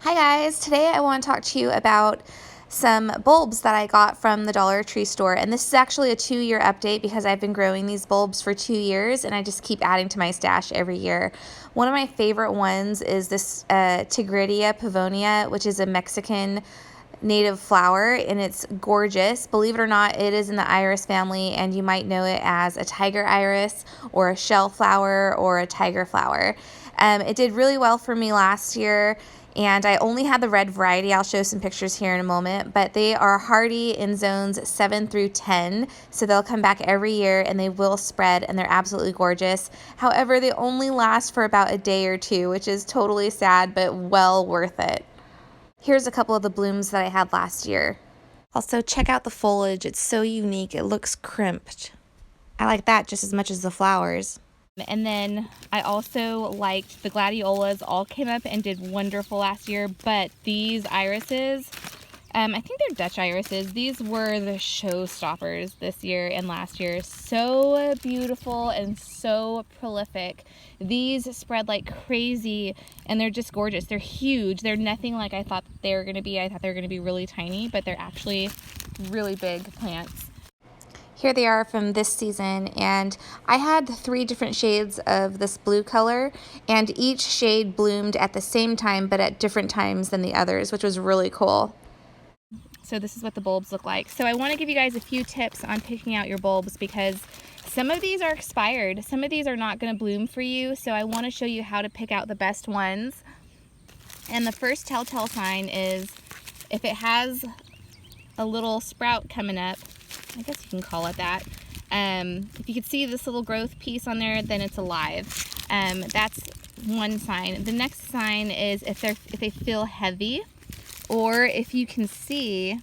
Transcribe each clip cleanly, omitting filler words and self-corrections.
Hi guys, today I want to talk to you about some bulbs that I got from the Dollar Tree store, and this is actually a 2-year update because I've been growing these bulbs for 2 years and I just keep adding to my stash every year. One of my favorite ones is this Tigridia Pavonia, which is a Mexican native flower, and it's gorgeous. Believe it or not, it is in the iris family, and you might know it as a tiger iris or a shell flower or a tiger flower. It did really well for me last year, and I only had the red variety. I'll show some pictures here in a moment, but they are hardy in zones 7 through 10, so they'll come back every year and they will spread, and they're absolutely gorgeous. However, they only last for about a day or two, which is totally sad, but well worth it. Here's a couple of the blooms that I had last year. Also, check out the foliage. It's so unique. It looks crimped. I like that just as much as the flowers. And then I also liked the gladiolas. All came up and did wonderful last year, but these irises, I think they're Dutch irises. These were the showstoppers this year and last year. So beautiful and so prolific. These spread like crazy and they're just gorgeous. They're huge. They're nothing like I thought they were going to be. I thought they were going to be really tiny, but they're actually really big plants. Here they are from this season, and I had 3 different shades of this blue color, and each shade bloomed at the same time but at different times than the others, which was really cool. So this is what the bulbs look like. So I want to give you guys a few tips on picking out your bulbs because some of these are expired. Some of these are not going to bloom for you. So I want to show you how to pick out the best ones. And the first telltale sign is if it has a little sprout coming up, I guess you can call it that. If you can see this little growth piece on there, then it's alive. That's one sign. The next sign is if they feel heavy, or if you can see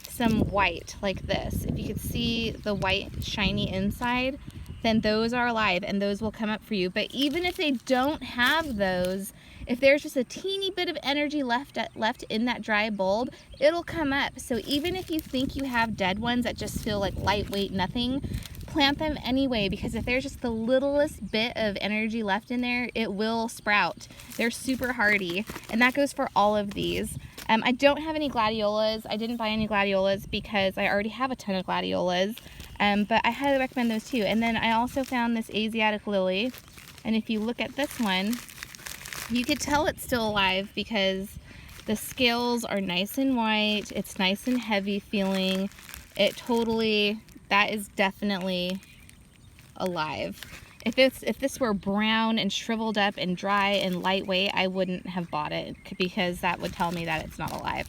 some white like this. If you can see the white shiny inside, then those are alive and those will come up for you. But even if they don't have those, if there's just a teeny bit of energy left in that dry bulb, it'll come up. So even if you think you have dead ones that just feel like lightweight nothing, plant them anyway, because if there's just the littlest bit of energy left in there, it will sprout. They're super hardy, and that goes for all of these. I don't have any gladiolas. I didn't buy any gladiolas because I already have a ton of gladiolas, but I highly recommend those too. And then I also found this Asiatic Lily, and if you look at this one, you could tell it's still alive because the scales are nice and white. It's nice and heavy feeling. That is definitely alive. If this were brown and shriveled up and dry and lightweight, I wouldn't have bought it because that would tell me that it's not alive.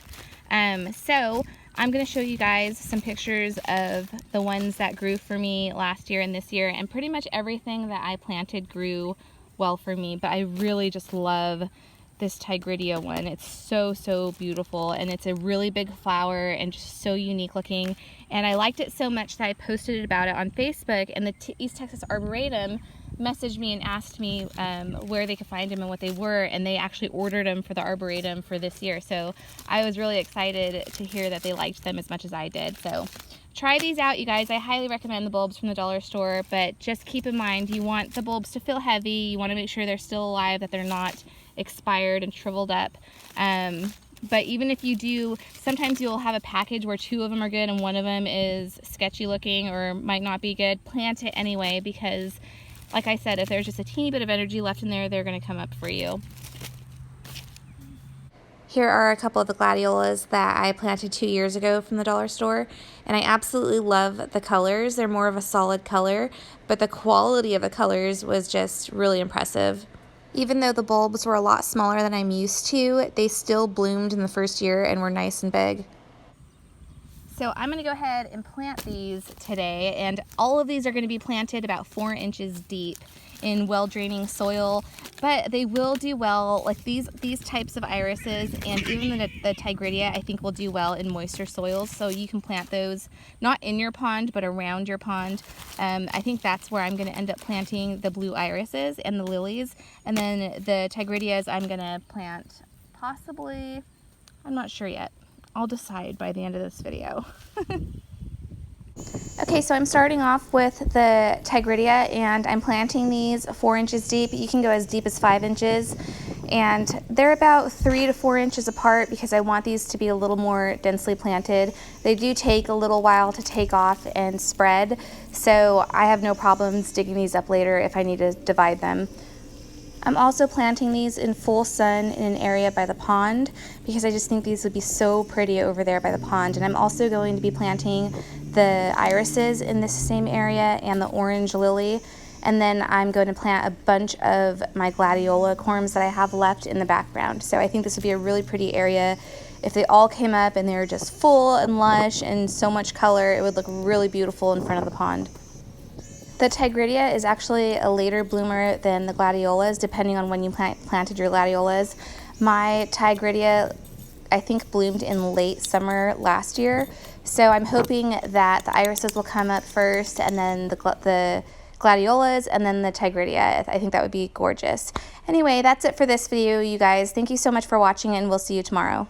So I'm going to show you guys some pictures of the ones that grew for me last year and this year, and pretty much everything that I planted grew well for me, but I really just love this Tigridia one. It's so beautiful, and it's a really big flower and just so unique looking, and I liked it so much that I posted about it on Facebook, and the East Texas Arboretum messaged me and asked me where they could find them and what they were, and they actually ordered them for the Arboretum for this year. So I was really excited to hear that they liked them as much as I did. So try these out, you guys. I highly recommend the bulbs from the dollar store, but just keep in mind you want the bulbs to feel heavy. You want to make sure they're still alive, that they're not expired and shriveled up. But even if you do, sometimes you'll have a package where 2 of them are good and 1 of them is sketchy looking or might not be good. Plant it anyway, because like I said, if there's just a teeny bit of energy left in there, they're going to come up for you. Here are a couple of the gladiolas that I planted 2 years ago from the dollar store, and I absolutely love the colors. They're more of a solid color, but the quality of the colors was just really impressive. Even though the bulbs were a lot smaller than I'm used to, they still bloomed in the first year and were nice and big. So I'm going to go ahead and plant these today, and all of these are going to be planted about 4 inches deep in well-draining soil, but they will do well, like these types of irises, and even the Tigridia I think will do well in moister soils, so you can plant those not in your pond but around your pond. I think that's where I'm going to end up planting the blue irises and the lilies, and then the Tigridias I'm going to plant possibly, I'm not sure yet. I'll decide by the end of this video. Okay, so I'm starting off with the Tigridia, and I'm planting these 4 inches deep. You can go as deep as 5 inches. And they're about 3 to 4 inches apart because I want these to be a little more densely planted. They do take a little while to take off and spread, so I have no problems digging these up later if I need to divide them. I'm also planting these in full sun in an area by the pond because I just think these would be so pretty over there by the pond. And I'm also going to be planting the irises in this same area and the orange lily. And then I'm going to plant a bunch of my gladiola corms that I have left in the background. So I think this would be a really pretty area. If they all came up and they were just full and lush and so much color, it would look really beautiful in front of the pond. The Tigridia is actually a later bloomer than the gladiolas, depending on when you planted your gladiolas. My Tigridia, I think, bloomed in late summer last year, so I'm hoping that the irises will come up first, and then the gladiolas, and then the Tigridia. I think that would be gorgeous. Anyway, that's it for this video, you guys. Thank you so much for watching, and we'll see you tomorrow.